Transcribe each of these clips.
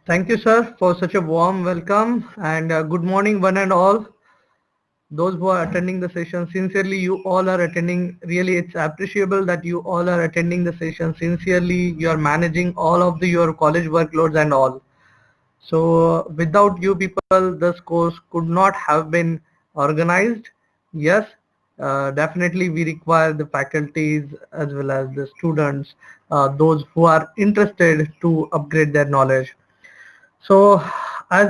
Thank you, sir, for such a warm welcome and good morning, one and all. Those who are attending the session, sincerely, you all are attending. Really, it's appreciable that you all are attending the session. Sincerely, you are managing all of your college workloads and all. So, without you people, this course could not have been organized. Yes, definitely, we require the faculties as well as the students, those who are interested to upgrade their knowledge. So, as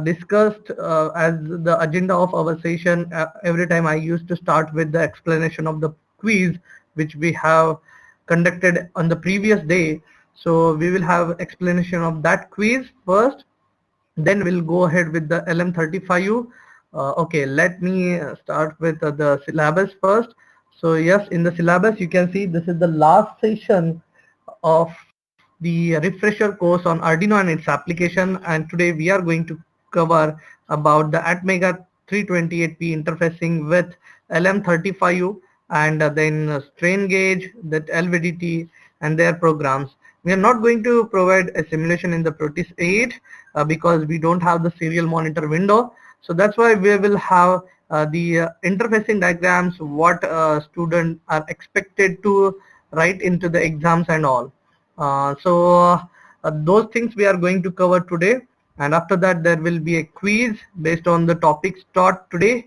discussed as the agenda of our session, every time I used to start with the explanation of the quiz which we have conducted on the previous day. So we will have explanation of that quiz first, then we'll go ahead with the LM35U. Okay, let me start with the syllabus first. So yes, in the syllabus you can see this is the last session of the refresher course on Arduino and its application, and today we are going to cover about the Atmega 328P interfacing with LM35U and then strain gauge, that LVDT and their programs. We are not going to provide a simulation in the Proteus 8 because we don't have the serial monitor window. So that's why we will have the interfacing diagrams, what students are expected to write into the exams and all. Those things we are going to cover today, and after that there will be a quiz based on the topics taught today,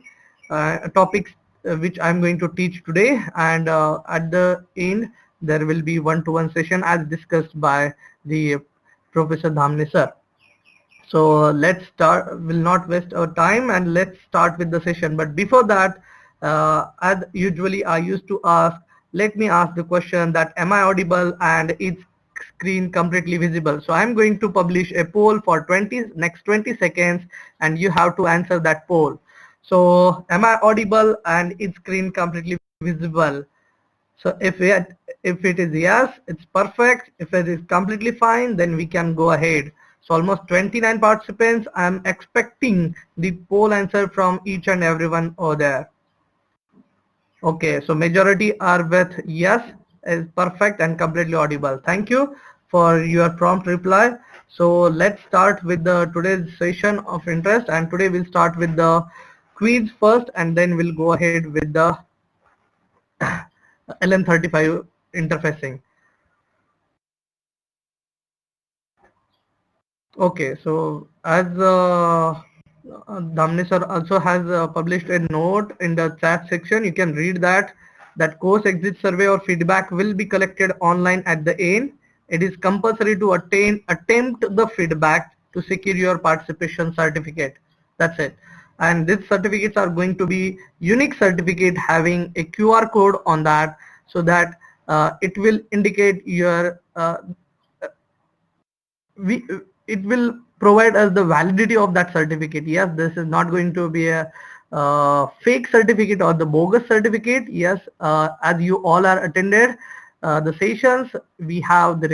topics which I'm going to teach today, and at the end there will be one-to-one session as discussed by the Professor Dhamne sir. So let's start, will not waste our time, and let's start with the session. But before that, as usually I used to ask, let me ask the question that am I audible and is screen completely visible? So I'm going to publish a poll for next 20 seconds, and you have to answer that poll. So am I audible and is screen completely visible? So if it is yes, it's perfect. If it is completely fine, then we can go ahead. So almost 29 participants. I'm expecting the poll answer from each and everyone over there. Okay, so majority are with yes, is perfect and completely audible. Thank you for your prompt reply. So let's start with the today's session of interest, and today we'll start with the quiz first, and then we'll go ahead with the LM35 interfacing. Okay, so as Dhamne sir also has published a note in the chat section, you can read that course exit survey or feedback will be collected online at the end. It is compulsory to attempt the feedback to secure your participation certificate. That's it. And these certificates are going to be unique certificate having a QR code on that, so that it will indicate your we it will provide us the validity of that certificate. Yes, this is not going to be a fake certificate or the bogus certificate. Yes, as you all are attended the sessions, we have the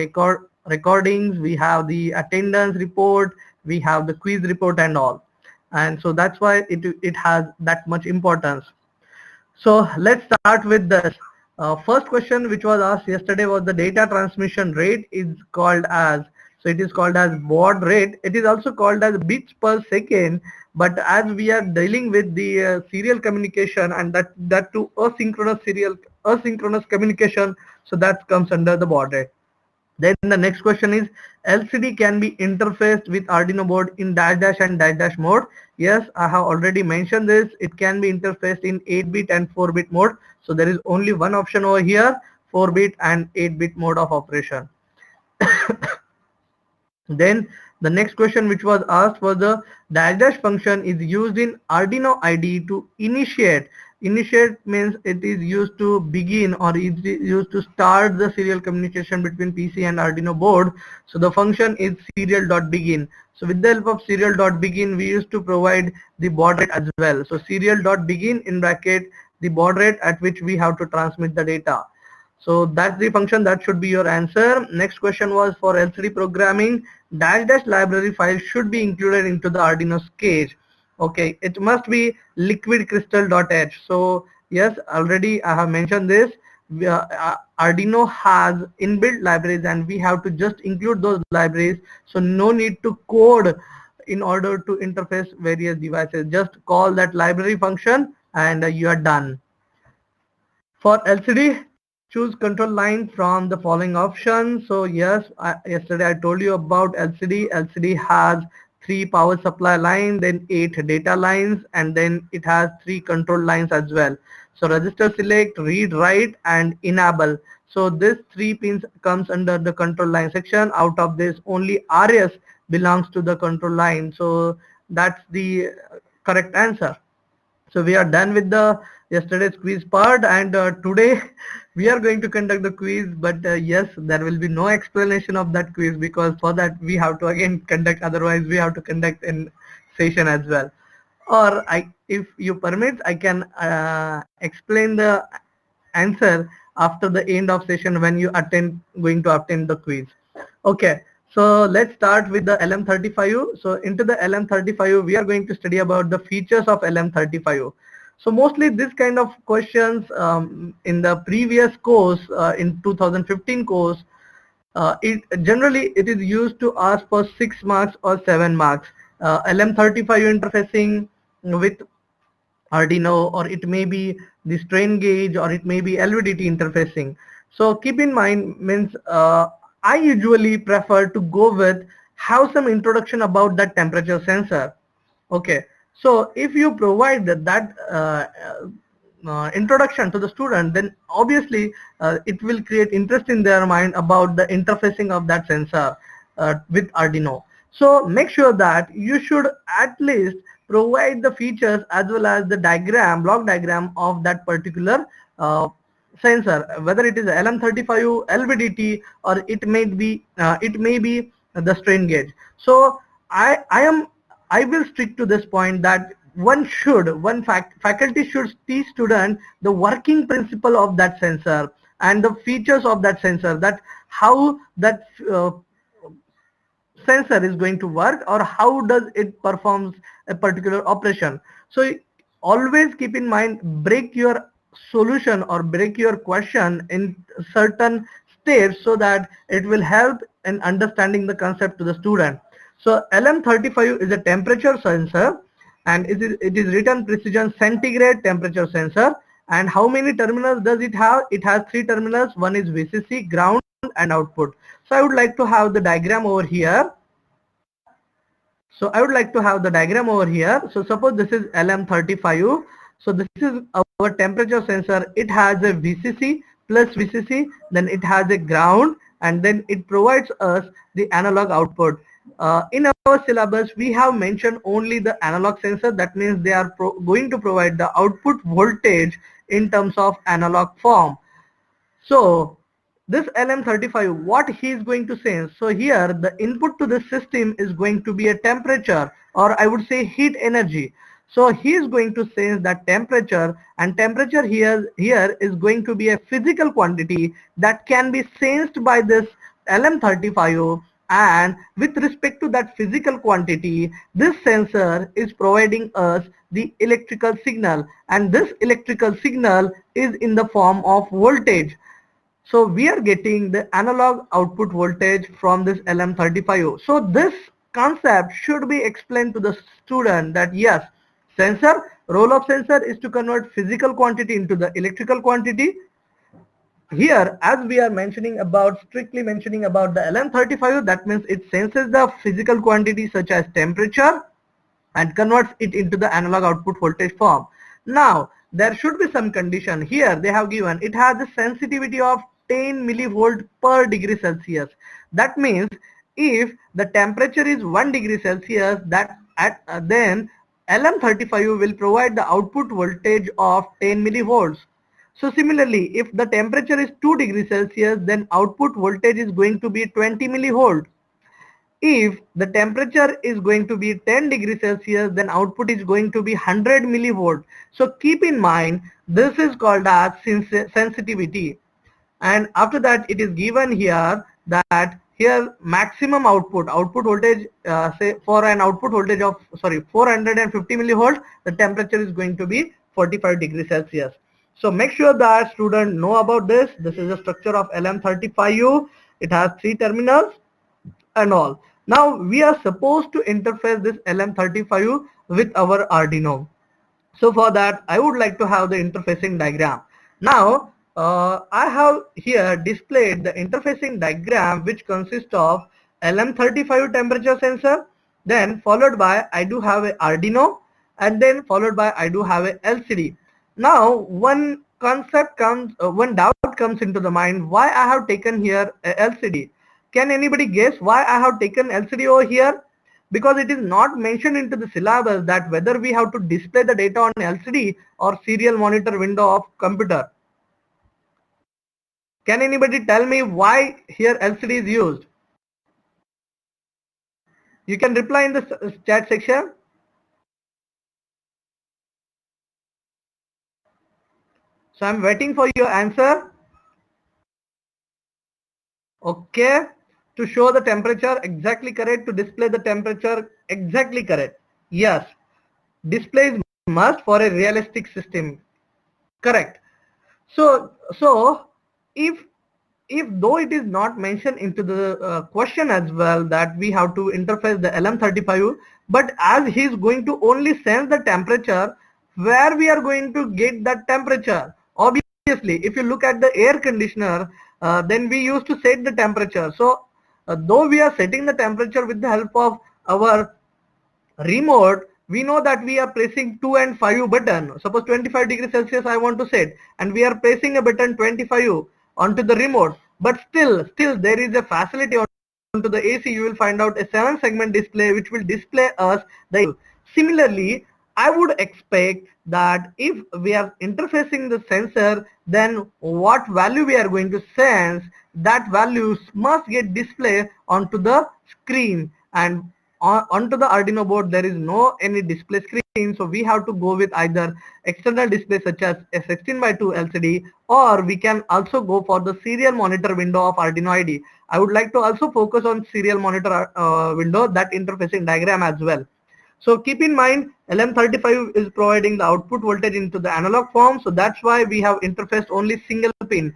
recordings, we have the attendance report, we have the quiz report and all, and so that's why it has that much importance. So let's start with this. First question which was asked yesterday was the data transmission rate is called as, so it is called as baud rate. It is also called as bits per second, but as we are dealing with the serial communication, and that to asynchronous communication, so that comes under the baud rate. Then the next question is LCD can be interfaced with Arduino board in dash dash and dash dash mode. Yes, I have already mentioned this. It can be interfaced in 8-bit and 4-bit mode. So there is only one option over here, 4-bit and 8-bit mode of operation. Then the next question which was asked was the dash dash function is used in Arduino IDE to initiate. Initiate means it is used to begin, or it is used to start the serial communication between PC and Arduino board. So the function is serial.begin. So with the help of serial.begin, we used to provide the baud rate as well. So serial.begin in bracket the baud rate at which we have to transmit the data. So that's the function. That should be your answer. Next question was for LCD programming. Dash dash library file should be included into the Arduino sketch. Okay, it must be liquid crystal.h. So yes, already I have mentioned this. Arduino has inbuilt libraries and we have to just include those libraries. So no need to code in order to interface various devices. Just call that library function and you are done. For LCD, choose control line from the following options. So yes, yesterday I told you about LCD. LCD has 3 power supply line, then 8 data lines, and then it has 3 control lines as well. So register select, read write, and enable. So this 3 pins comes under the control line section. Out of this, only RS belongs to the control line. So that's the correct answer. So we are done with the yesterday's quiz part, and today we are going to conduct the quiz, but yes, there will be no explanation of that quiz because for that we have to again conduct, otherwise we have to conduct in session as well. Or if you permit, I can explain the answer after the end of session when you going to attend the quiz. Okay, so let's start with the LM35. So into the LM35, we are going to study about the features of LM35. So mostly this kind of questions in the previous course, in 2015 course, it is used to ask for 6 marks or 7 marks. LM35 interfacing with Arduino, or it may be the strain gauge, or it may be LVDT interfacing. So keep in mind, means I usually prefer to go with have some introduction about that temperature sensor. Okay, so if you provide that introduction to the student, then obviously it will create interest in their mind about the interfacing of that sensor with Arduino. So make sure that you should at least provide the features as well as the diagram, block diagram of that particular sensor, whether it is LM35, LVDT, or it may be the strain gauge. So I will stick to this point that faculty should teach student the working principle of that sensor and the features of that sensor, that how that sensor is going to work or how does it performs a particular operation. So always keep in mind, break your solution or break your question in certain steps so that it will help in understanding the concept to the student. So LM35 is a temperature sensor, and it is written precision centigrade temperature sensor. And how many terminals does it have? It has 3 terminals. One is VCC, ground, and output. So I would like to have the diagram over here. So I would like to have the diagram over here. So suppose this is LM35. So this is our temperature sensor. It has a VCC plus VCC, then it has a ground, and then it provides us the analog output. In our syllabus, we have mentioned only the analog sensor. That means they are going to provide the output voltage in terms of analog form. So this LM35, what he is going to sense? So here the input to the system is going to be a temperature, or I would say heat energy. So he is going to sense that temperature, and temperature here is going to be a physical quantity that can be sensed by this LM35, and with respect to that physical quantity, this sensor is providing us the electrical signal, and this electrical signal is in the form of voltage. So we are getting the analog output voltage from this LM35. So this concept should be explained to the student that yes, role of sensor is to convert physical quantity into the electrical quantity. Here, as we are strictly mentioning about the LM35, that means it senses the physical quantity such as temperature and converts it into the analog output voltage form. Now, there should be some condition. Here they have given it has a sensitivity of 10 millivolt per degree Celsius. That means if the temperature is 1 degree Celsius, then LM35 will provide the output voltage of 10 millivolts. So similarly, if the temperature is 2 degrees Celsius, then output voltage is going to be 20 millivolt. If the temperature is going to be 10 degrees Celsius, then output is going to be 100 millivolt. So keep in mind, this is called as sensitivity. And after that, it is given here that here maximum output voltage, say for an output voltage of 450 millivolt, the temperature is going to be 45 degrees Celsius. So make sure that students know about this. This is the structure of LM35U. It has 3 terminals and all. Now we are supposed to interface this LM35U with our Arduino. So for that, I would like to have the interfacing diagram. Now, I have here displayed the interfacing diagram, which consists of LM35 temperature sensor, then followed by I do have a Arduino, and then followed by I do have a LCD. Now, one doubt comes into the mind, why I have taken here a LCD. Can anybody guess why I have taken LCD over here? Because it is not mentioned into the syllabus that whether we have to display the data on LCD or serial monitor window of computer. Can anybody tell me why here LCD is used? You can reply in the chat section. So I'm waiting for your answer. Okay. To show the temperature, exactly correct. To display the temperature, exactly correct. Yes. Display is must for a realistic system. Correct. So if though it is not mentioned into the question as well that we have to interface the LM35, but as he is going to only sense the temperature, where we are going to get that temperature? Obviously, if you look at the air conditioner, then we used to set the temperature. So though we are setting the temperature with the help of our remote, we know that we are pressing 2 and 5 button. Suppose 25 degrees Celsius I want to set, and we are pressing a button 25 onto the remote, but still there is a facility onto the AC. You will find out a 7 segment display which will display us the. Similarly, I would expect that if we are interfacing the sensor, then what value we are going to sense, that values must get displayed onto the screen, and onto the Arduino board there is no any display screen, so we have to go with either external display such as a 16:2 LCD, or we can also go for the serial monitor window of Arduino IDE. I would like to also focus on serial monitor window, that interfacing diagram as well. So keep in mind, LM35 is providing the output voltage into the analog form, so that's why we have interfaced only single pin.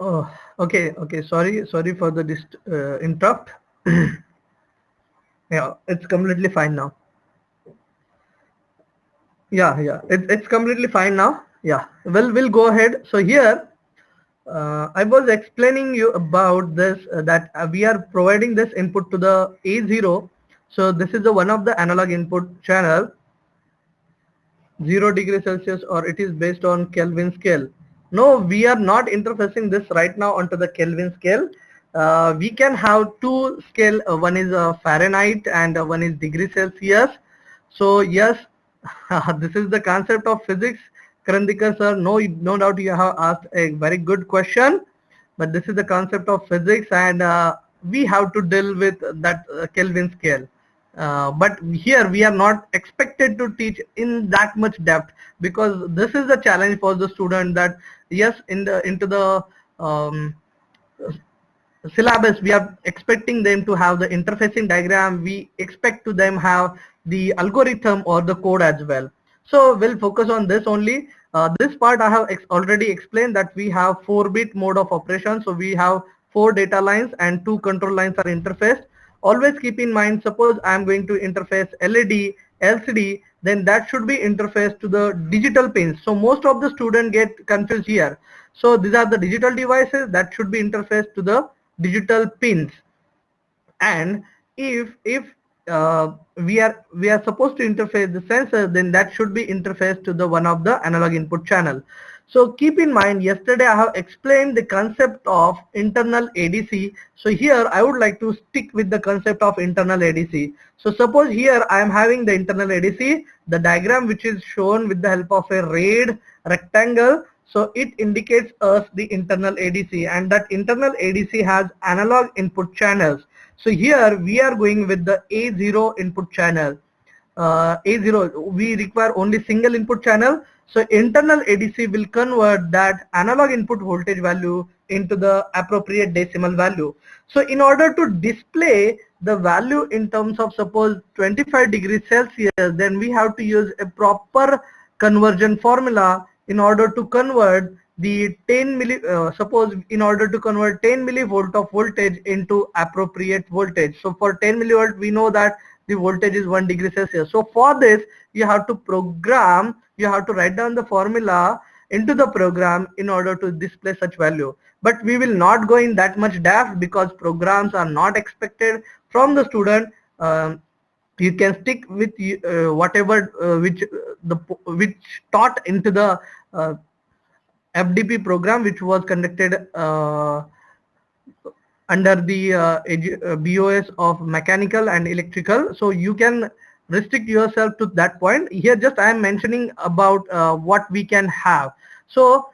Oh, okay. Sorry for the interrupt. Yeah, it's completely fine now. Yeah, it's completely fine now. Yeah, we'll go ahead. So here, I was explaining you about this that we are providing this input to the A0. So this is the one of the analog input channel, 0 degree Celsius, or it is based on Kelvin scale. No, we are not interfacing this right now onto the Kelvin scale. We can have two scale, one is Fahrenheit and one is degree Celsius. So yes, this is the concept of physics. Karandikar sir, no doubt you have asked a very good question, but this is the concept of physics, and we have to deal with that Kelvin scale. But here we are not expected to teach in that much depth, because this is the challenge for the student, that yes, into the syllabus we are expecting them to have the interfacing diagram, we expect to them have the algorithm or the code as well. So we'll focus on this only. This part I have already explained, that we have 4-bit mode of operation. So we have 4 data lines and 2 control lines are interfaced. Always keep in mind, suppose I am going to interface LED, LCD, then that should be interfaced to the digital pins. So most of the students get confused here. So these are the digital devices that should be interfaced to the digital pins. And if we are supposed to interface the sensor, then that should be interfaced to the one of the analog input channel. So keep in mind, yesterday I have explained the concept of internal ADC. So here I would like to stick with the concept of internal ADC. So suppose here I am having the internal ADC, the diagram which is shown with the help of a red rectangle. So it indicates us the internal ADC, and that internal ADC has analog input channels. So here we are going with the A0 input channel. A0, we require only single input channel. So internal ADC will convert that analog input voltage value into the appropriate decimal value. So in order to display the value in terms of suppose 25 degrees Celsius, then we have to use a proper conversion formula in order to convert the 10 milli, suppose in order to convert 10 millivolt of voltage into appropriate voltage. So for 10 millivolt, we know that the voltage is 1 degree Celsius. So for this, you have to program, you have to write down the formula into the program in order to display such value. But we will not go in that much depth because programs are not expected from the student. You can stick with whatever which taught into the FDP program, which was conducted under the BOS of mechanical and electrical. So you can restrict yourself to that point. Here just I am mentioning about what we can have. So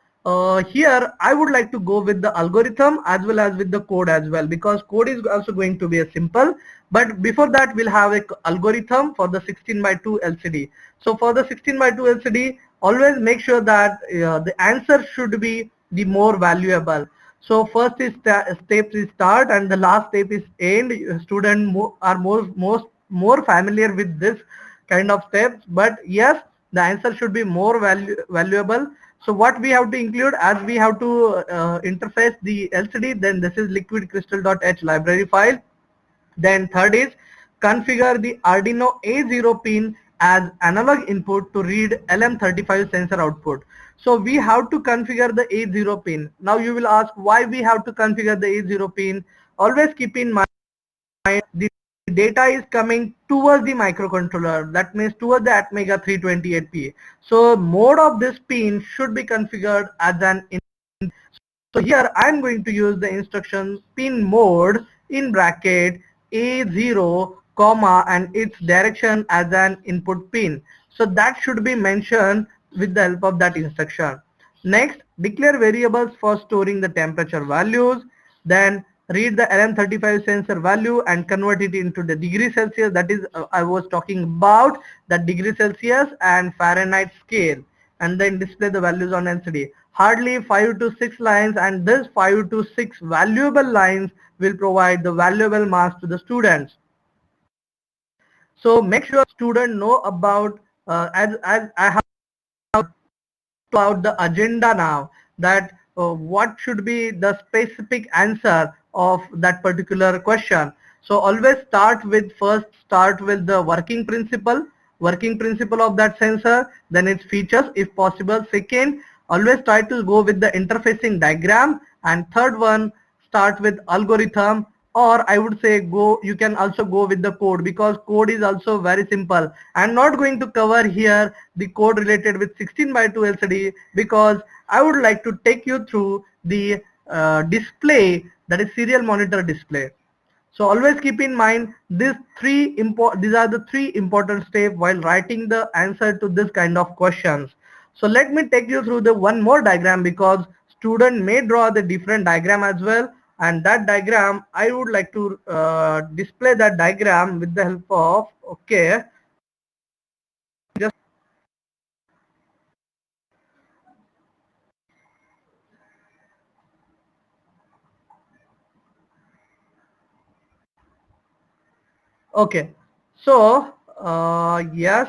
here I would like to go with the algorithm as well as with the code as well, because code is also going to be a simple. But before that, we'll have a algorithm for the 16:2 LCD. So for the 16:2 LCD, always make sure that the answer should be the more valuable. So first is step is start and the last step is end. Students are more familiar with this kind of steps, but yes, the answer should be more valuable. So what we have to include, as we have to interface the LCD, then this is liquid crystal.h library file. Then third is configure the Arduino A0 pin as analog input to read LM35 sensor output. So we have to configure the A0 pin. Now you will ask why we have to configure the A0 pin. Always keep in mind the data is coming towards the microcontroller, that means towards the Atmega 328P. So mode of this pin should be configured as an input. So here I am going to use the instruction pin mode in bracket A0 comma and its direction as an input pin. So that should be mentioned with the help of that instruction. Next, declare variables for storing the temperature values. Then read the LM35 sensor value and convert it into the degree Celsius. That is I was talking about that degree Celsius and Fahrenheit scale, and then display the values on LCD. Hardly 5 to 6 lines, and this 5 to 6 valuable lines will provide the valuable marks to the students. So make sure students know about as I have about the agenda now, that what should be the specific answer of that particular question. So always start with the working principle of that sensor, then its features if possible. Second, always try to go with the interfacing diagram, and third one, start with algorithm, or I would say you can also go with the code, because code is also very simple. I'm not going to cover here the code related with 16:2 LCD, because I would like to take you through the display, that is serial monitor display. So always keep in mind these are the three important steps while writing the answer to this kind of questions. So let me take you through the one more diagram, because student may draw the different diagram as well, and that diagram I would like to display that diagram with the help of just okay. So yes,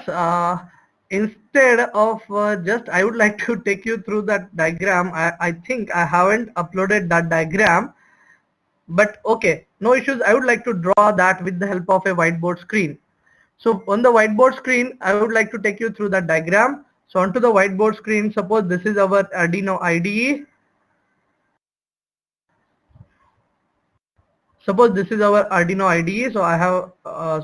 instead of just I would like to take you through that diagram. I think I haven't uploaded that diagram, but okay, no issues. I would like to draw that with the help of a whiteboard screen. So on the whiteboard screen, I would like to take you through that diagram. So onto the whiteboard screen, suppose this is our Arduino IDE. Suppose this is our Arduino IDE. So I have,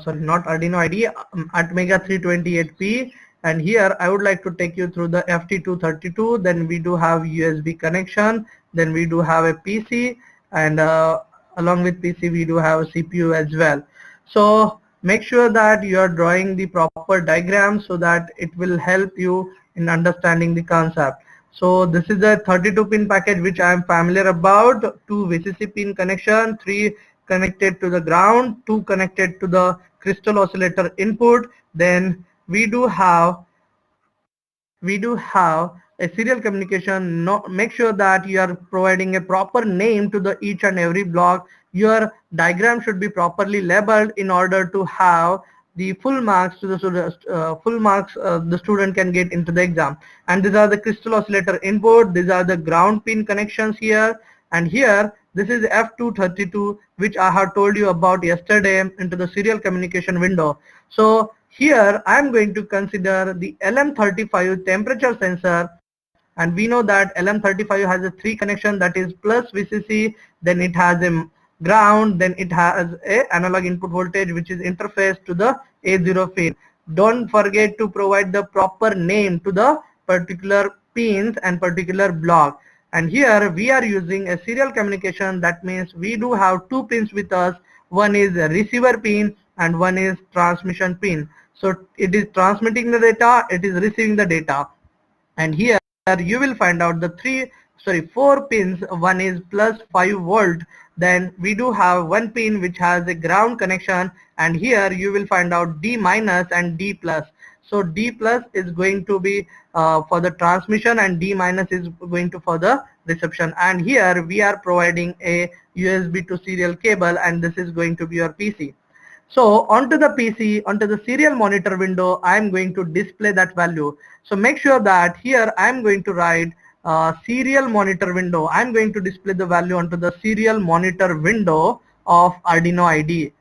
sorry, not Arduino IDE, Atmega 328P. And here I would like to take you through the FT232. Then we do have USB connection. Then we do have a PC, and along with PC we do have a CPU as well. So make sure that you are drawing the proper diagram so that it will help you in understanding the concept. So this is a 32 pin package which I am familiar about. 2 VCC pin connection, 3 connected to the ground, 2 connected to the crystal oscillator input. Then we do have a serial communication. No, make sure that you are providing a proper name to the each and every block. Your diagram should be properly labeled in order to have the full marks to the full marks the student can get into the exam. And these are the crystal oscillator input. These are the ground pin connections here, and here this is F232, which I have told you about yesterday into the serial communication window. So here I am going to consider the LM35 temperature sensor, and we know that LM35 has a 3 connection, that is plus VCC, then it has a ground, then it has a analog input voltage which is interfaced to the A0 pin. Don't forget to provide the proper name to the particular pins and particular block. And here we are using a serial communication. That means we do have 2 pins with us. One is a receiver pin and one is transmission pin. So it is transmitting the data, it is receiving the data. And here you will find out the 4 pins. One is plus 5 volt. Then we do have one pin which has a ground connection, and here you will find out D minus and D plus. So D plus is going to be for the transmission and D minus is going to for the reception. And here we are providing a USB to serial cable, and this is going to be your PC. So onto the PC, onto the serial monitor window, I am going to display that value. So make sure that here I am going to write serial monitor window. I am going to display the value onto the serial monitor window of Arduino IDE.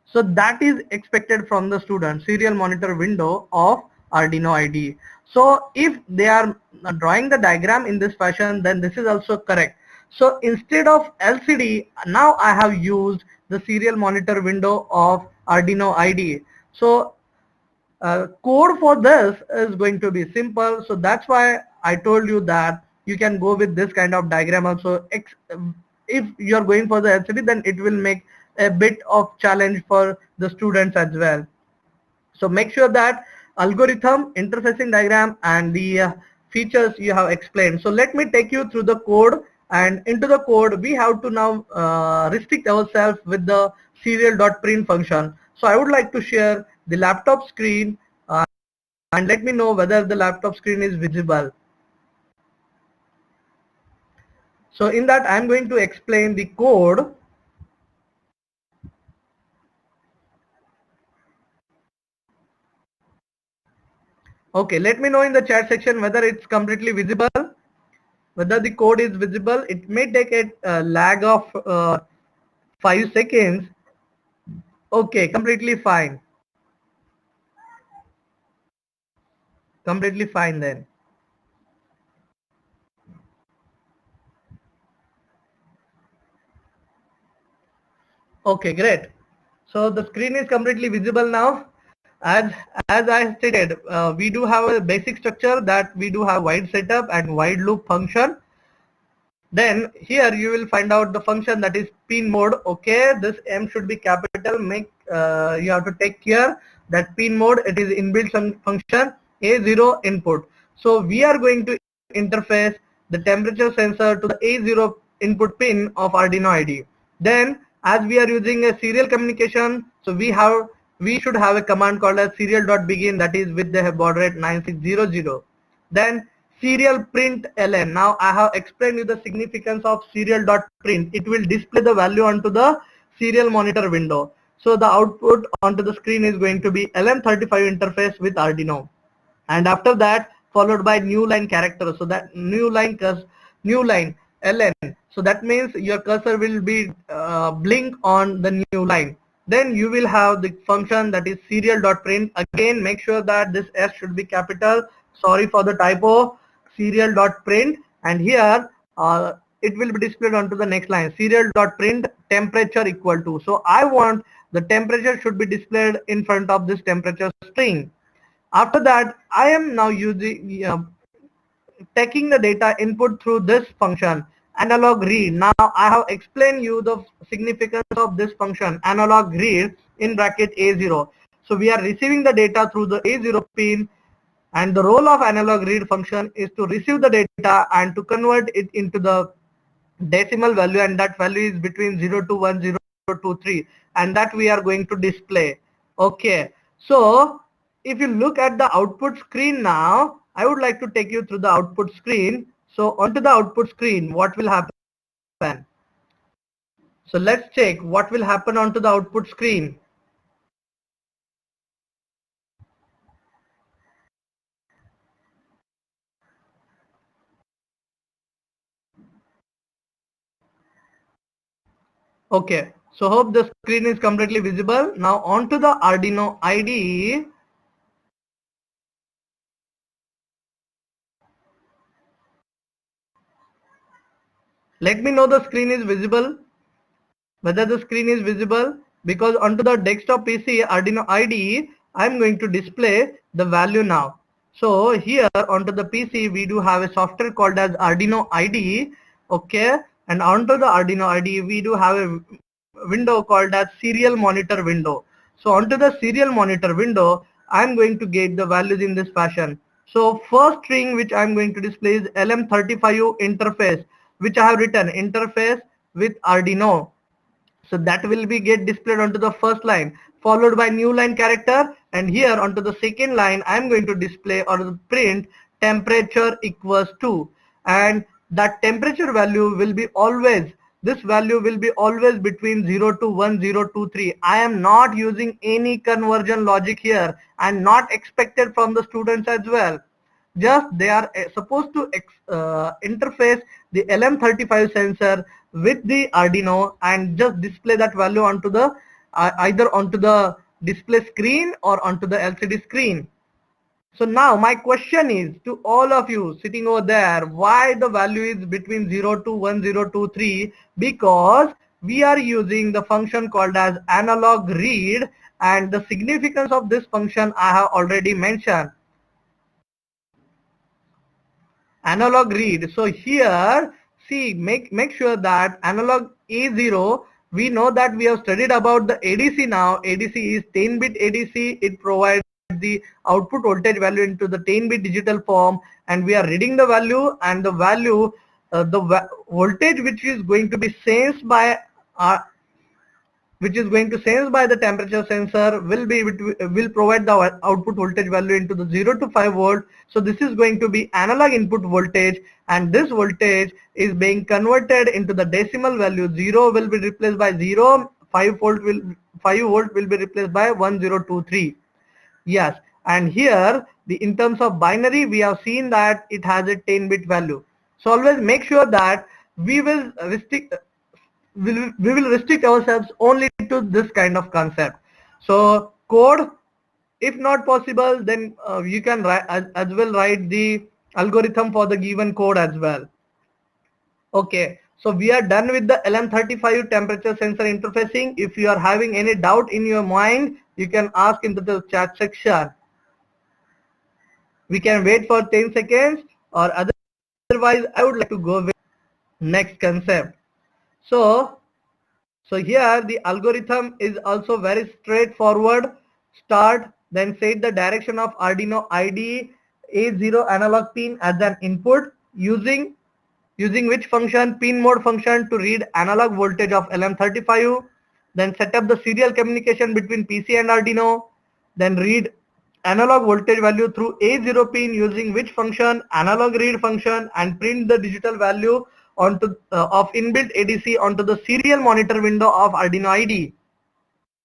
So that is expected from the student, serial monitor window of Arduino IDE. So if they are drawing the diagram in this fashion, then this is also correct. So instead of LCD, now I have used the serial monitor window of Arduino IDE. So code for this is going to be simple. So that's why I told you that you can go with this kind of diagram also. If you are going for the LCD, then it will make a bit of challenge for the students as well. So make sure that algorithm, interfacing diagram, and the features you have explained. So let me take you through the code, and into the code we have to now restrict ourselves with the serial.print function. So I would like to share the laptop screen and let me know whether the laptop screen is visible. So in that I am going to explain the code. Okay, let me know in the chat section whether it's completely visible, whether the code is visible. It may take a lag of 5 seconds. Okay, completely fine. Completely fine then. Okay, great. So the screen is completely visible now. As I stated, we do have a basic structure that we do have while setup and while loop function. Then here you will find out the function that is pin mode. Okay, this M should be capital. You have to take care that pin mode, it is inbuilt function A0 input. So we are going to interface the temperature sensor to the A0 input pin of Arduino IDE. Then as we are using a serial communication, so we should have a command called as serial.begin, that is with the baud rate 9600. Then serial print ln. Now I have explained you the significance of serial.print. It will display the value onto the serial monitor window. So the output onto the screen is going to be LM35 interface with Arduino, and after that followed by new line character. So that new line ln. So that means your cursor will be blink on the new line. Then you will have the function that is serial.print. Again, make sure that this S should be capital. Sorry for the typo. Serial.print, and here it will be displayed onto the next line, serial.print temperature equal to. So I want the temperature should be displayed in front of this temperature string. After that, I am now using taking the data input through this function, analog read. Now I have explained you the significance of this function, analog read in bracket A0. So we are receiving the data through the A0 pin And the role of analog read function is to receive the data and to convert it into the decimal value, and that value is between 0 to 1023, and that we are going to display. Okay, so if you look at the output screen now, I would like to take you through the output screen. So onto the output screen, what will happen? So let's check what will happen onto the output screen. Okay, so hope the screen is completely visible. Now onto the Arduino IDE. Let me know the screen is visible, whether the screen is visible, because onto the desktop PC Arduino IDE, I'm going to display the value now. So here onto the PC, we do have a software called as Arduino IDE. Okay, and onto the Arduino IDE, we do have a window called as serial monitor window. So onto the serial monitor window, I'm going to get the values in this fashion. So first string which I'm going to display is LM35 interface, which I have written interface with Arduino. So that will be get displayed onto the first line, followed by new line character, and here onto the second line I'm going to display or print temperature equals to, and that temperature value will be always, this value will be always between 0 to 1023. I am not using any conversion logic here and not expected from the students as well. Just they are supposed to interface the LM35 sensor with the Arduino and just display that value onto the either onto the display screen or onto the LCD screen. So now my question is to all of you sitting over there, why the value is between 0 to 1023? Because we are using the function called as analog read, and the significance of this function I have already mentioned. Analog read. So here, see, make sure that analog A0, we know that we have studied about the ADC now. ADC is 10-bit ADC. It provides the output voltage value into the 10-bit digital form, and we are reading the value, and the value, voltage which is going to be sensed by which is going to sense by the temperature sensor will provide the output voltage value into the 0 to 5 volt. So this is going to be analog input voltage, and this voltage is being converted into the decimal value. 0 will be replaced by 0, 5 volt will be replaced by 1023. Yes, and here in terms of binary, we have seen that it has a 10-bit value. So always make sure that we will restrict we will restrict ourselves only to this kind of concept. So code, if not possible, then you can write as well write the algorithm for the given code as well. Okay, so we are done with the LM35 temperature sensor interfacing. If you are having any doubt in your mind, you can ask into the chat section. We can wait for 10 seconds, or otherwise I would like to go with next concept. So here the algorithm is also very straightforward. Start, then set the direction of Arduino IDE A0 analog pin as an input, using which function, pin mode function, to read analog voltage of LM35. Then set up the serial communication between PC and Arduino. Then read analog voltage value through A0 pin, using which function, analog read function, and print the digital value onto of inbuilt ADC onto the serial monitor window of Arduino IDE.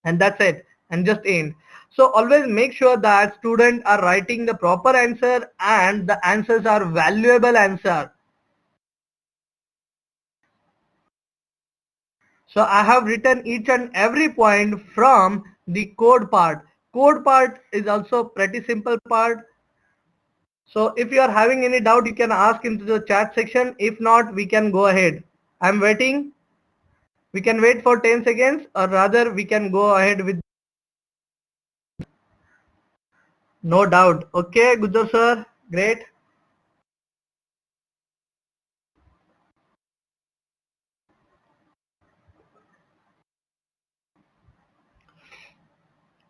And that's it, and just end. So always make sure that students are writing the proper answer and the answers are valuable answer. So I have written each and every point from the code part. Code part is also pretty simple part. So if you are having any doubt, you can ask into the chat section. If not, we can go ahead. I'm waiting. We can wait for 10 seconds, or rather we can go ahead with no doubt. Okay, Gujjar sir, great.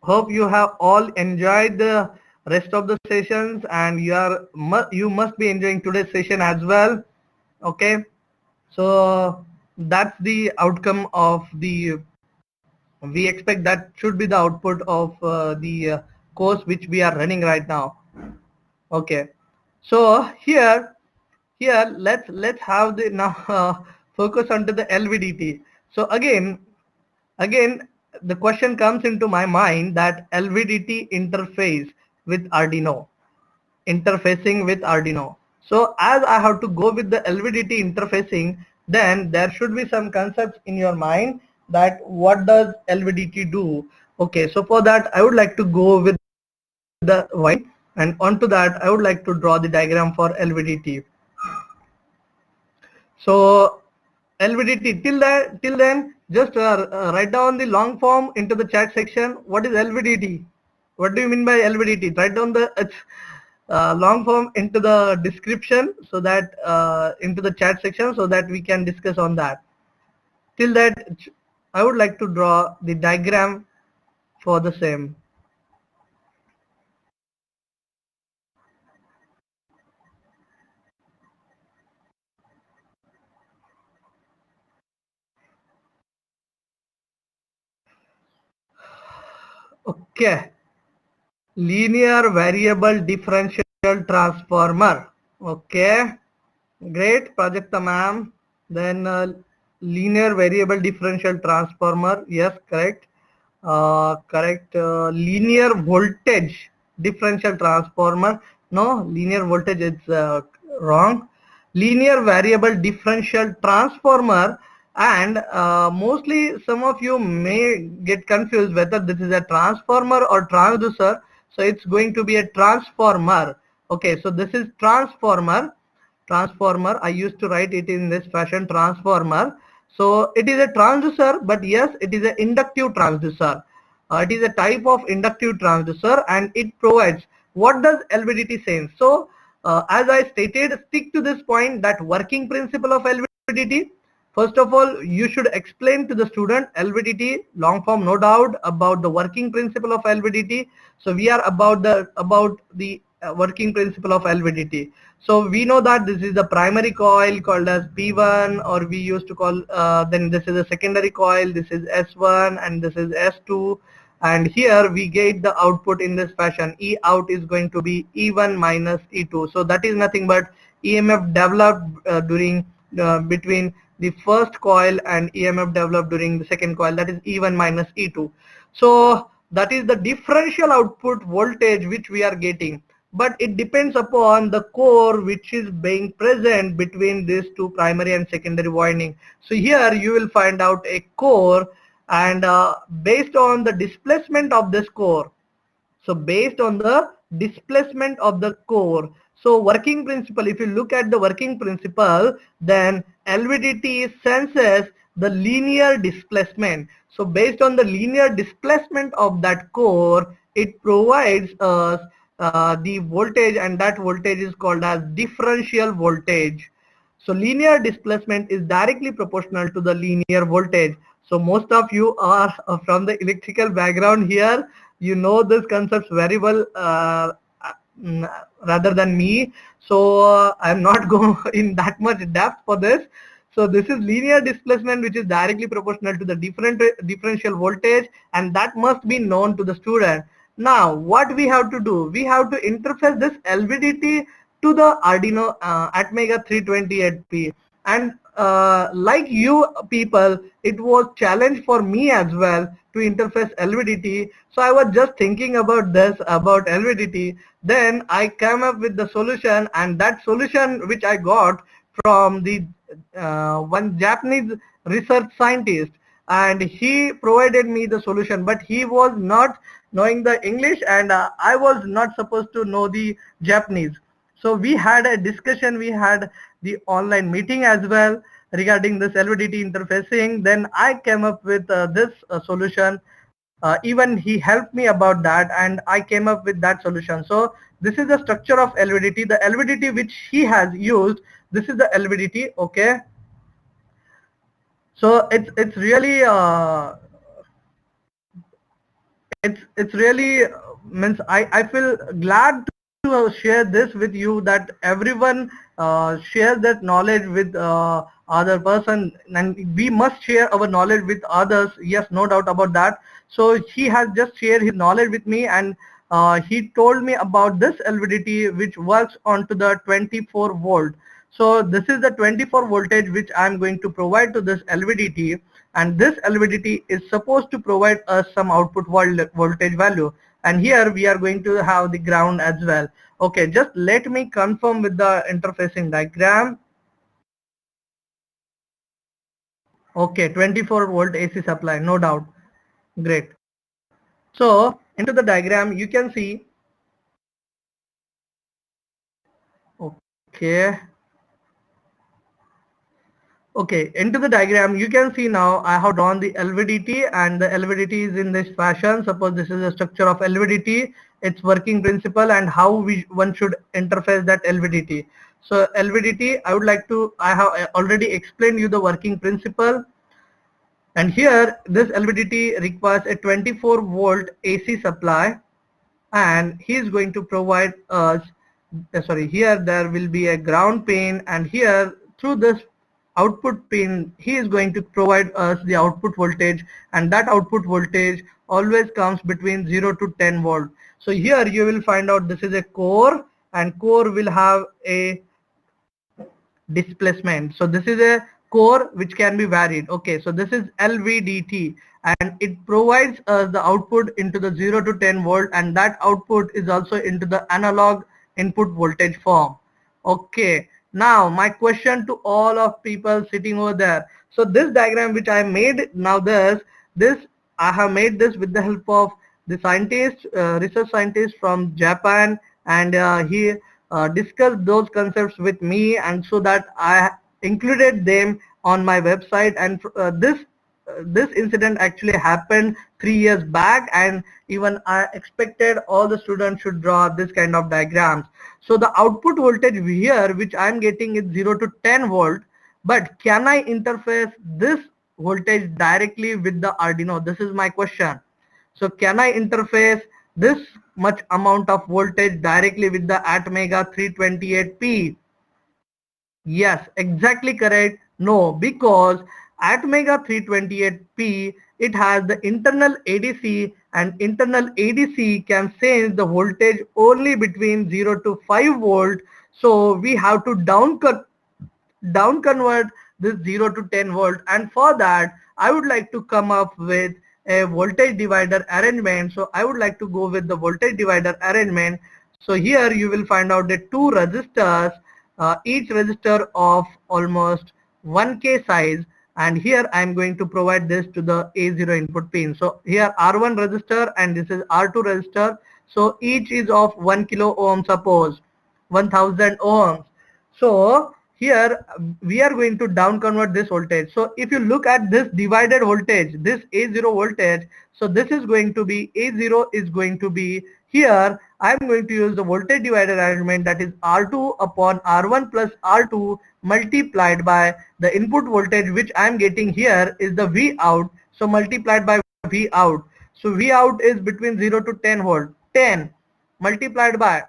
Hope you have all enjoyed the rest of the sessions, and you must be enjoying today's session as well. Okay, so that's the outcome of the, we expect that should be the output of the course which we are running right now. Okay, so here let's have the now focus onto the LVDT. So again the question comes into my mind that LVDT interface with Arduino, interfacing with Arduino. So as I have to go with the LVDT interfacing, then there should be some concepts in your mind that what does LVDT do. Okay, so for that I would like to go with the white, and onto that I would like to draw the diagram for LVDT. So LVDT, till then just write down the long form into the chat section. What is LVDT? What do you mean by LVDT? Write down the long form into the description, so that into the chat section, so that we can discuss on that. Till that I would like to draw the diagram for the same. Okay, linear variable differential transformer. Okay, great, Prajakta ma'am. Then linear variable differential transformer. Yes, correct. Correct. Linear voltage differential transformer. No, linear voltage is wrong. Linear variable differential transformer, and mostly some of you may get confused whether this is a transformer or transducer. So it's going to be a transformer. Okay, so this is transformer. I used to write it in this fashion, transformer. So it is a transducer, but yes, it is an inductive transducer. It is a type of inductive transducer, and it provides, what does LVDT say? So as I stated, stick to this point, that working principle of LVDT. First of all, you should explain to the student LVDT long form, no doubt, about the working principle of LVDT. So we are about the working principle of LVDT. So we know that this is the primary coil called as P1, or we used to call, then this is a secondary coil, this is S1 and this is S2. And here we get the output in this fashion. E out is going to be E1 minus E2. So that is nothing but EMF developed during between the first coil, and EMF developed during the second coil, that is E1 minus E2. So that is the differential output voltage which we are getting, but it depends upon the core which is being present between these two primary and secondary winding. So here you will find out a core, and based on the displacement of this core, so based on the displacement of the core, so working principle, if you look at the working principle, then LVDT senses the linear displacement. So based on the linear displacement of that core, it provides us the voltage, and that voltage is called as differential voltage. So linear displacement is directly proportional to the linear voltage. So most of you are from the electrical background here. You know this concepts very well rather than me. So I'm not going in that much depth for this. So this is linear displacement, which is directly proportional to the differential voltage, and that must be known to the student. Now what we have to do, we have to interface this LVDT to the Arduino Atmega 328P. And like you people, it was challenge for me as well to interface LVDT. So I was just thinking about this, about LVDT. Then I came up with the solution, and that solution which I got from the one Japanese research scientist, and he provided me the solution, but he was not knowing the English, and I was not supposed to know the Japanese. So we had a discussion, we had the online meeting as well regarding this LVDT interfacing. Then I came up with this solution. Even he helped me about that, and I came up with that solution. So this is the structure of LVDT. The LVDT which he has used, this is the LVDT. Okay. So it's really means I feel glad to share this with you, that everyone shares that knowledge with other person, and we must share our knowledge with others. Yes, no doubt about that. So he has just shared his knowledge with me, and he told me about this LVDT which works onto the 24 volt. So this is the 24 voltage which I'm going to provide to this LVDT, and this LVDT is supposed to provide us some output voltage value, and here we are going to have the ground as well. Okay, just let me confirm with the interfacing diagram. Okay, 24 volt AC supply, no doubt. Great. So into the diagram you can see, okay, okay, into the diagram you can see now I have drawn the LVDT, and the LVDT is in this fashion. Suppose this is the structure of LVDT, its working principle, and how one should interface that LVDT. So LVDT, I have already explained you the working principle, and here this LVDT requires a 24 volt AC supply, and he is going to provide us, here there will be a ground pin, and here through this output pin he is going to provide us the output voltage, and that output voltage always comes between 0 to 10 volt. So here you will find out this is a core, and core will have a displacement. So this is a core which can be varied. Okay, so this is LVDT, and it provides us the output into the 0 to 10 volt, and that output is also into the analog input voltage form. Okay, now my question to all of people sitting over there. So this diagram which I made now, this I have made this with the help of the scientist, research scientist from Japan, and he discussed those concepts with me, and so that I included them on my website. And this incident actually happened 3 years back, and even I expected all the students should draw this kind of diagrams. So the output voltage here which I'm getting is 0 to 10 volt, but can I interface this voltage directly with the Arduino? This is my question. So can I interface this much amount of voltage directly with the Atmega 328P? Yes, exactly correct. No, because Atmega 328P, it has the internal ADC, and internal ADC can sense the voltage only between 0 to 5 volt. So we have to down convert this 0 to 10 volt, and for that I would like to come up with a voltage divider arrangement. So I would like to go with the voltage divider arrangement. So here you will find out the two resistors, each resistor of almost 1k size, and here I am going to provide this to the A0 input pin. So here R1 resistor and this is R2 resistor, so each is of 1 kilo ohm, suppose 1000 ohms. So here we are going to down convert this voltage. So if you look at this divided voltage, this A0 voltage, so this is going to be, A0 is going to be, here I am going to use the voltage divider arrangement, that is R2 upon R1 plus R2 multiplied by the input voltage which I am getting here is the V out, so multiplied by V out. So V out is between 0 to 10 volt, 10 multiplied by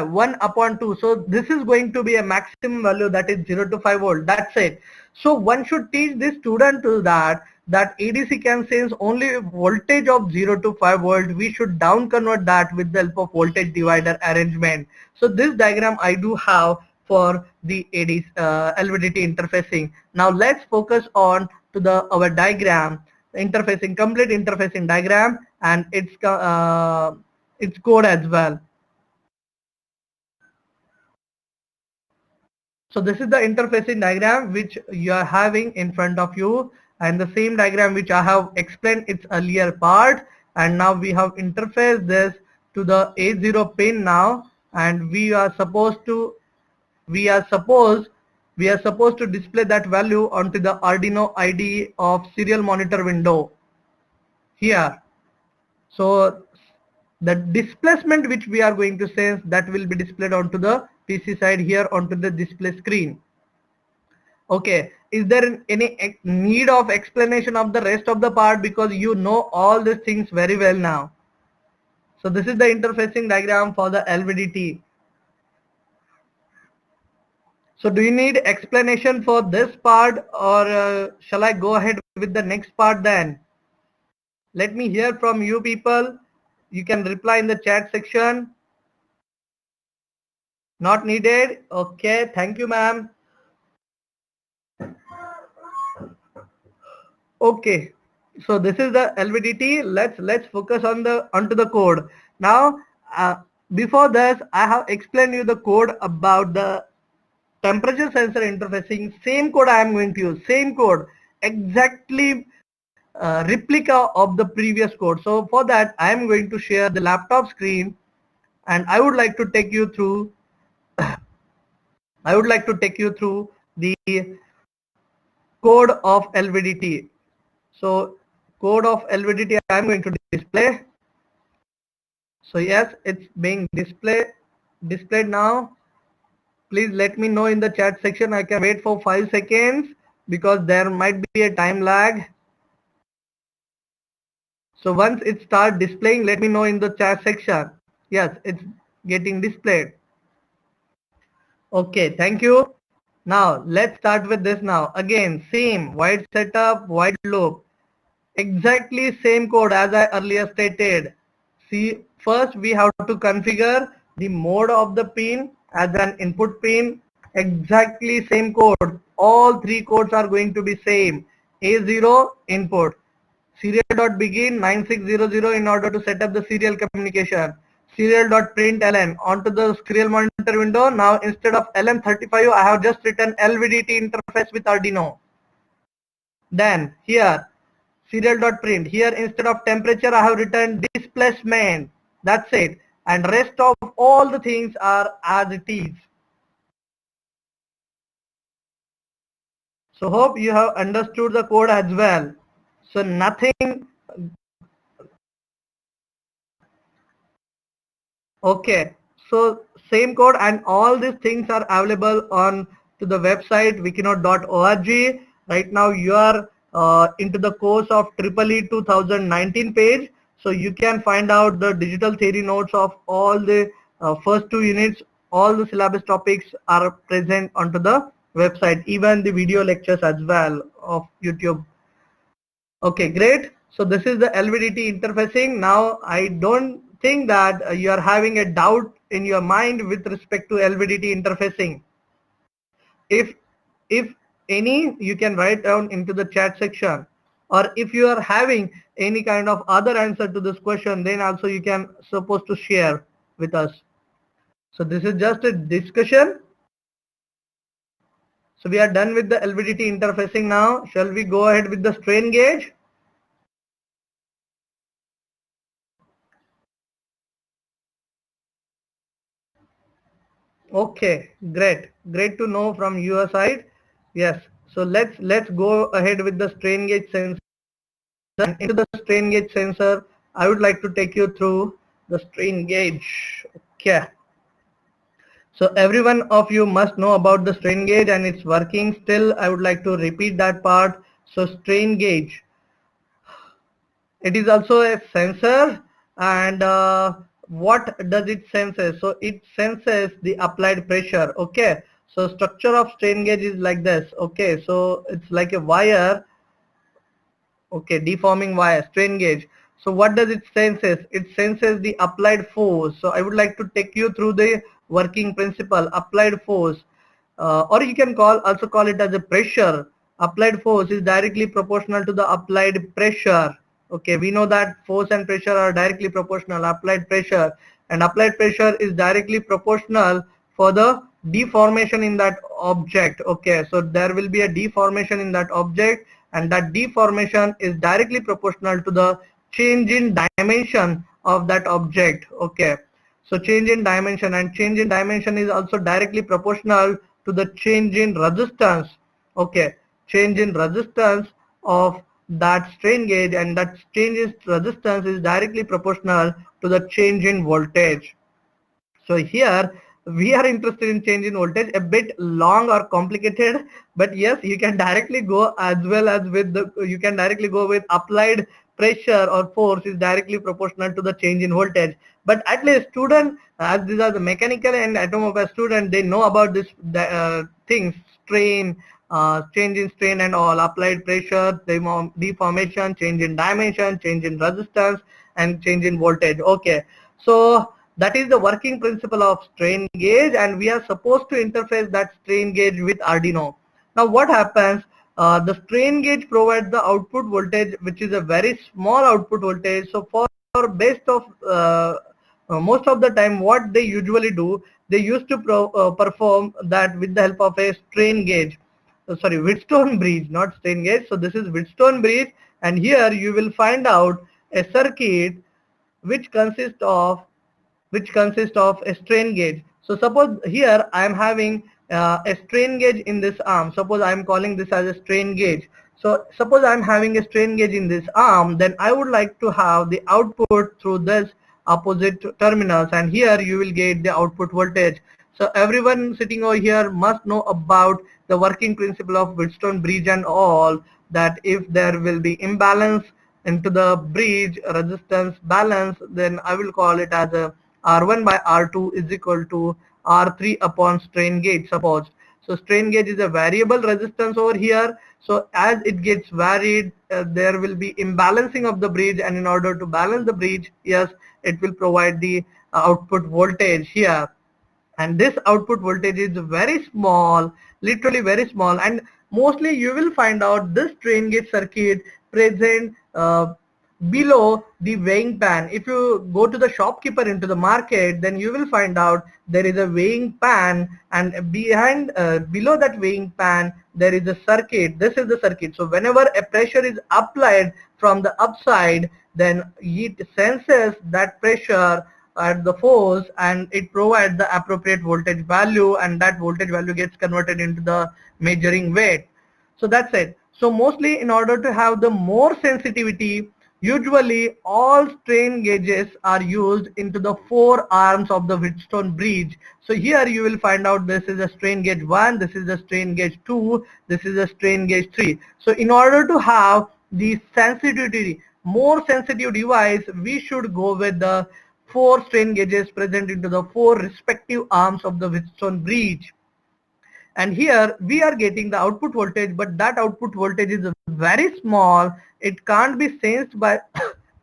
1 upon 2. So this is going to be a maximum value, that is 0 to 5 volt. That's it. So one should teach this student to that ADC can sense only voltage of 0 to 5 volt. We should down convert that with the help of voltage divider arrangement. So this diagram I do have for the ADC LVDT interfacing. Now let's focus on to our diagram, interfacing, complete interfacing diagram, and its code as well. So this is the interfacing diagram which you are having in front of you, and the same diagram which I have explained its earlier part, and now we have interfaced this to the A0 pin now, and we are supposed to display that value onto the Arduino IDE of serial monitor window here. So the displacement which we are going to sense, that will be displayed onto the PC side here onto the display screen. Okay, is there any need of explanation of the rest of the part, because you know all these things very well now? So this is the interfacing diagram for the LVDT. So do you need explanation for this part, or shall I go ahead with the next part then? Let me hear from you people. You can reply in the chat section. Not needed. Okay, thank you, ma'am. Okay, so this is the LVDT. Let's focus on the onto the code. Now, before this, I have explained you the code about the temperature sensor interfacing. Same code I am going to use. Same code, exactly replica of the previous code. So for that, I am going to share the laptop screen, and I would like to take you through. I would like to take you through the code of LVDT. So code of LVDT I am going to display. So yes, it's being displayed now. Please let me know in the chat section. I can wait for 5 seconds because there might be a time lag. So once it starts displaying, let me know in the chat section. Yes, it's getting displayed. Okay, thank you. Now let's start with this now. Again, same white setup, white loop. Exactly same code as I earlier stated. See, first we have to configure the mode of the pin as an input pin. Exactly same code. All three codes are going to be same. A0 input. Serial.begin 9600 in order to set up the serial communication. Serial.println onto the serial monitor window. Now instead of LM35, I have just written LVDT interface with Arduino. Then here serial.print. Here instead of temperature I have written displacement. That's it. And rest of all the things are as it is. So hope you have understood the code as well. So nothing. Okay. So same code and all these things are available on to the website wikinote.org. Right now you are into the course of EEE 2019 page. So you can find out the digital theory notes of all the first 2 units. All the syllabus topics are present onto the website, even the video lectures as well of YouTube. Okay, great. So this is the LVDT interfacing. Now I don't think that you are having a doubt in your mind with respect to LVDT interfacing. If any, you can write down into the chat section, or if you are having any kind of other answer to this question, then also you can supposed to share with us. So this is just a discussion. So we are done with the LVDT interfacing now. Shall we go ahead with the strain gauge? Okay, great to know from your side. Yes, so let's go ahead with the strain gauge sensor. And into the strain gauge sensor, I would like to take you through the strain gauge. Okay, so every one of you must know about the strain gauge and it's working. Still, I would like to repeat that part. So strain gauge, it is also a sensor, and what does it senses? So it senses the applied pressure. Okay, so structure of strain gauge is like this. Okay, so it's like a wire. Okay, deforming wire, strain gauge. So what does it senses? It senses the applied force. So I would like to take you through the working principle, applied force, or you can also call it as a pressure. Applied force is directly proportional to the applied pressure. Okay, we know that force and pressure are directly proportional. Applied pressure, and applied pressure is directly proportional for the deformation in that object. Okay, so there will be a deformation in that object, and that deformation is directly proportional to the change in dimension of that object. Okay, so change in dimension, and change in dimension is also directly proportional to the change in resistance. Okay, change in resistance of that strain gauge, and that change in resistance is directly proportional to the change in voltage. So here we are interested in change in voltage, a bit long or complicated, but yes, you can directly go as well as with the, you can directly go with applied pressure or force is directly proportional to the change in voltage. But at least student, as these are the mechanical and automobile student, they know about this things, strain, change in strain and all, applied pressure, deformation, change in dimension, change in resistance, and change in voltage. Okay, so that is the working principle of strain gauge, and we are supposed to interface that strain gauge with Arduino. Now what happens? The strain gauge provides the output voltage, which is a very small output voltage. So for best of most of the time, what they usually do, they used to perform that with the help of a strain gauge. Sorry, Wheatstone bridge, not strain gauge. So this is Wheatstone bridge, and here you will find out a circuit which consists of a strain gauge. So suppose here I am having a strain gauge in this arm. Suppose I am calling this as a strain gauge. So suppose I am having a strain gauge in this arm, then I would like to have the output through this opposite terminals, and here you will get the output voltage. So everyone sitting over here must know about the working principle of Wheatstone bridge and all, that if there will be imbalance into the bridge resistance balance, then I will call it as a R1 by R2 is equal to R3 upon strain gauge, suppose. So strain gauge is a variable resistance over here. So as it gets varied, there will be imbalancing of the bridge, and in order to balance the bridge, yes, it will provide the output voltage here. And this output voltage is very small, literally very small, and mostly you will find out this strain gauge circuit present below the weighing pan. If you go to the shopkeeper into the market, then you will find out there is a weighing pan, and behind below that weighing pan there is a circuit. This is the circuit. So whenever a pressure is applied from the upside, then it senses that pressure at the force, and it provides the appropriate voltage value, and that voltage value gets converted into the measuring weight. So that's it. So mostly in order to have the more sensitivity, usually all strain gauges are used into the four arms of the Wheatstone bridge. So here you will find out this is a strain gauge 1, this is a strain gauge 2, this is a strain gauge 3. So in order to have the sensitivity, more sensitive device, we should go with the 4 strain gauges present into the 4 respective arms of the Wheatstone bridge. And here we are getting the output voltage, but that output voltage is very small. It can't be sensed by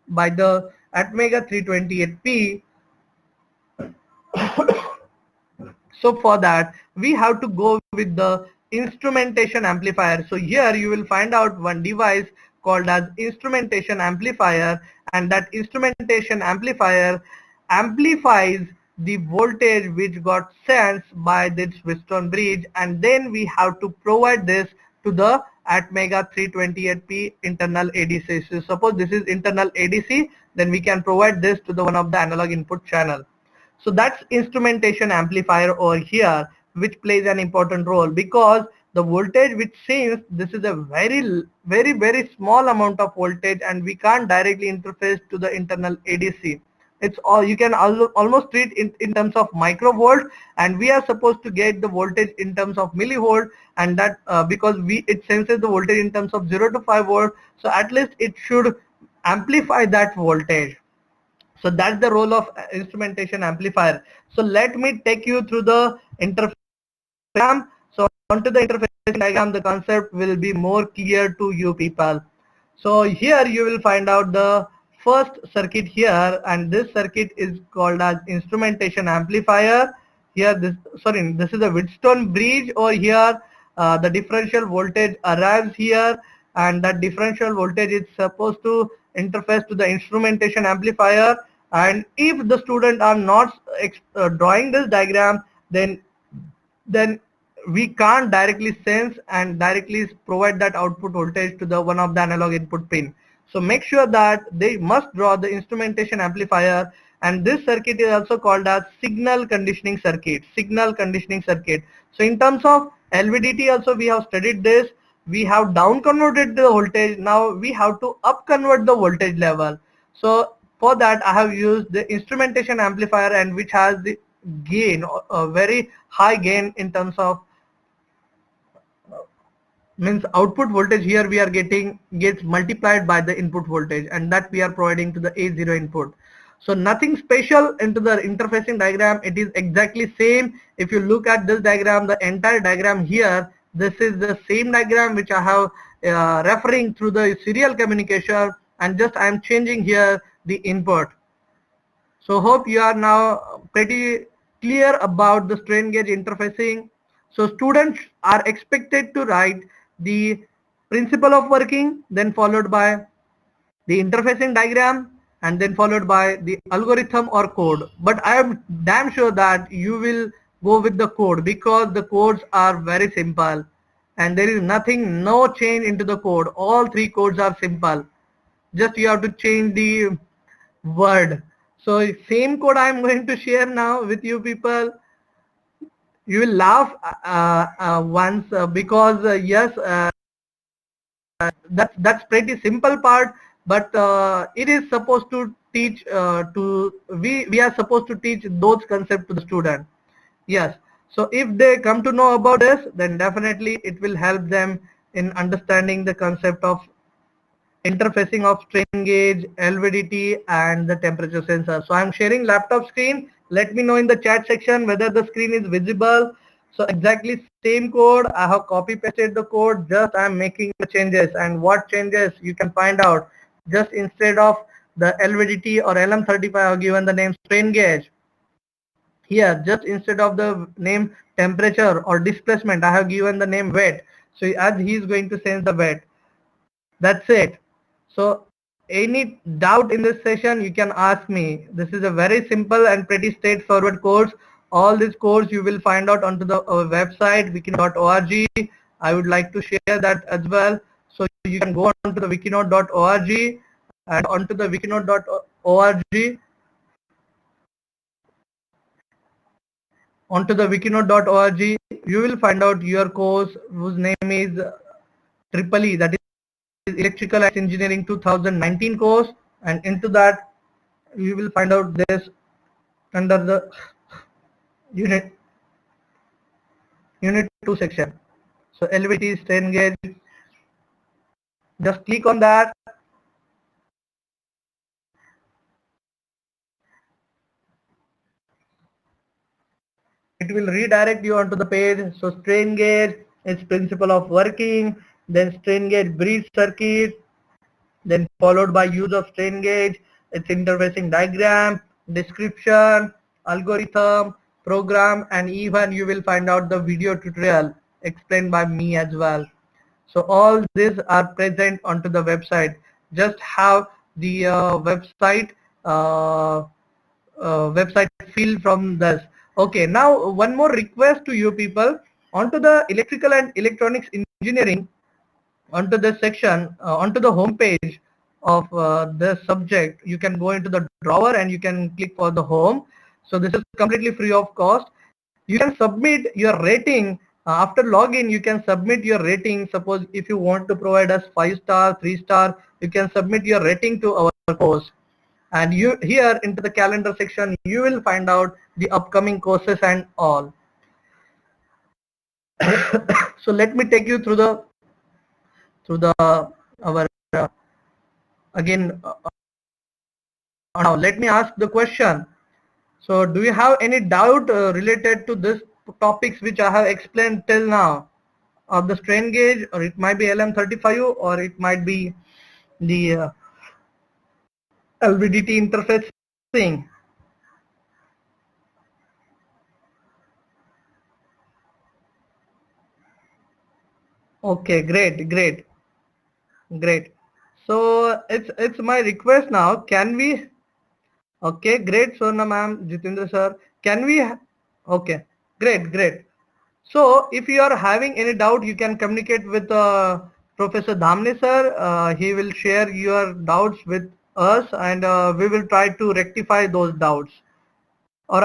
by the Atmega 328P. So for that we have to go with the instrumentation amplifier. So here you will find out one device called as instrumentation amplifier, and that instrumentation amplifier amplifies the voltage which got sensed by this Wheatstone bridge, and then we have to provide this to the Atmega 328P internal ADC. So suppose this is internal ADC, then we can provide this to the one of the analog input channel. So that's instrumentation amplifier over here, which plays an important role, because the voltage which seems, this is a very small amount of voltage, and we can't directly interface to the internal ADC. It's all, you can almost treat in terms of microvolt, and we are supposed to get the voltage in terms of millivolt, and that because it senses the voltage in terms of 0 to 5 volt, so at least it should amplify that voltage. So that's the role of instrumentation amplifier. So let me take you through the interface diagram. So onto the interface diagram, the concept will be more clear to you people. So here you will find out the first circuit here, and this circuit is called as instrumentation amplifier. Here this is a Wheatstone bridge, or here the differential voltage arrives here, and that differential voltage is supposed to interface to the instrumentation amplifier. And if the student are not drawing this diagram, then we can't directly sense and directly provide that output voltage to the one of the analog input pin. So make sure that they must draw the instrumentation amplifier, and this circuit is also called as signal conditioning circuit. So in terms of LVDT also we have studied this. We have down converted the voltage. Now we have to up convert the voltage level. So for that I have used the instrumentation amplifier, and which has the gain, a very high gain in terms of means output voltage here we are getting gets multiplied by the input voltage, and that we are providing to the A0 input. So nothing special into the interfacing diagram. It is exactly same. If you look at this diagram, the entire diagram here, this is the same diagram which I have referring through the serial communication, and just I am changing here the input. So hope you are now pretty clear about the strain gauge interfacing. So students are expected to write the principle of working, then followed by the interfacing diagram, and then followed by the algorithm or code. But I am damn sure that you will go with the code, because the codes are very simple and there is nothing, no change into the code. All three codes are simple. Just you have to change the word. So same code I am going to share now with you people. You will laugh once because yes, that's pretty simple part, but it is supposed to teach we are supposed to teach those concepts to the student. Yes. So if they come to know about this, then definitely it will help them in understanding the concept of interfacing of strain gauge, LVDT, and the temperature sensor. So I'm sharing laptop screen. Let me know in the chat section whether the screen is visible. So exactly same code. I have copy pasted the code. Just I'm making the changes, and what changes you can find out. Just instead of the LVDT or LM35, I have given the name strain gauge. Here, just instead of the name temperature or displacement, I have given the name weight. So as he is going to sense the weight. That's it. So any doubt in this session, you can ask me. This is a very simple and pretty straightforward course. All these course you will find out onto the our website wikinote.org. I would like to share that as well. So you can go onto the wikinote.org, and onto the wikinote.org. Onto the wikinote.org, you will find out your course whose name is Triple E, that is Electrical and Engineering 2019 course, and into that you will find out this under the unit 2 section. So LVT strain gauge, just click on that. It will redirect you onto the page. So strain gauge, its principle of working, then strain gauge bridge circuit, then followed by use of strain gauge, its interfacing diagram, description, algorithm, program, and even you will find out the video tutorial explained by me as well. So all these are present onto the website. Just have the website feel from this. Okay, now one more request to you people. Onto the electrical and electronics engineering, onto this section, onto the home page of the subject, you can go into the drawer and you can click for the home. So this is completely free of cost. You can submit your rating after login. You can submit your rating. Suppose if you want to provide us 5-star, 3-star, you can submit your rating to our course. And you here into the calendar section, you will find out the upcoming courses and all. So let me take you through the our again. Now let me ask the question. So do you have any doubt related to this topics which I have explained till now, of the strain gauge, or it might be LM35, or it might be the LVDT interfacing? Okay, great. So it's my request now. Can we? Okay, great, Sona ma'am, Jitendra sir. Can we? Okay, great. So if you are having any doubt, you can communicate with Professor Dhamne sir. He will share your doubts with us, and we will try to rectify those doubts. Or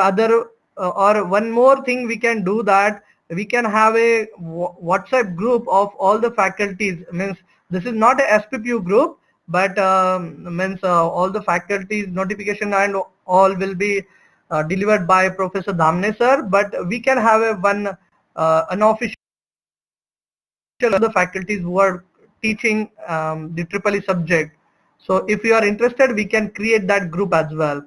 or one more thing we can do, that we can have a WhatsApp group of all the faculties. Means this is not a SPPU group, but means all the faculties notification and all will be delivered by Professor Dhamne sir. But we can have a one unofficial other faculties who are teaching the EEE subject. So if you are interested, we can create that group as well.